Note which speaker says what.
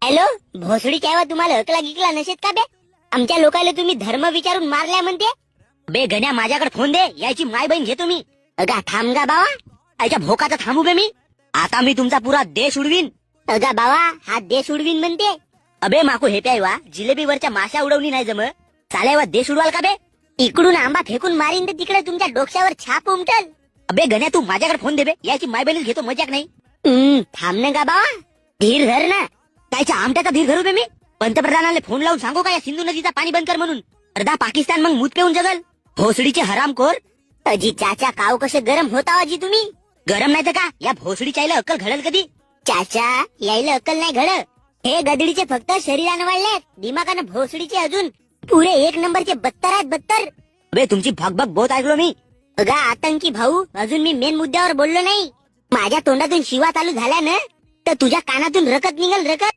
Speaker 1: कायलो भोसडी काय तुम्हाला अकला गिकला नशेत का बे? आमच्या लोकांना तुम्ही धर्म विचारून मारल्या म्हणते. बे गण्या माझ्याकडे फोन दे, याची माय बहीण घेतो मी. अगा थांब गा बावा, याच्या भोकाचा थांबू बे मी. आता मी तुमचा पुरा देश उडवीन. अगा बावा हा देश उडवीन म्हणते. अबे माको हे प्यायवा जिलेबीवरच्या माशा उडवली नाही जम चालायवा देश उडवाल का बे? इकडून आंबा फेकून मारीन तर तिकडे तुमच्या डोक्यावर छाप उमटल. अबे गण्या तू माझ्याकडे फोन दे बे, याची माय बहीण घेतो मजाक नाही. थांब ना गा बावा, धीर धर ना. त्याच्या आमट्याचा धीर धरू बे मी. पंतप्रधानाला फोन लावून सांगू का या सिंधू नदीचा पाणी बंद कर म्हणून? अर्धा पाकिस्तान मग मूत पेऊन जगल. भोसडीचे हरामखोर. अजी चाचा काव कसे गरम होता अजी तुम्ही? गरम नाही तर का या भोसडीच्या आईला अक्कल घडल कधी? चाचा यायला अक्कल नाही घड. हे गदडीचे फक्त शरीरानं वाढलेत, दिमागानं भोसडीचे अजून पुरे एक नंबरचे बत्तर आहेत बत्तर. अबे तुमची भगभग बहुत ऐकलो मी. अगा आतंकी भाऊ, अजून मी मेन मुद्द्यावर बोललो नाही. माझ्या तोंडातून शिवा चालू झाल्या ना तर तुझ्या कानातून रकत निघल रकत.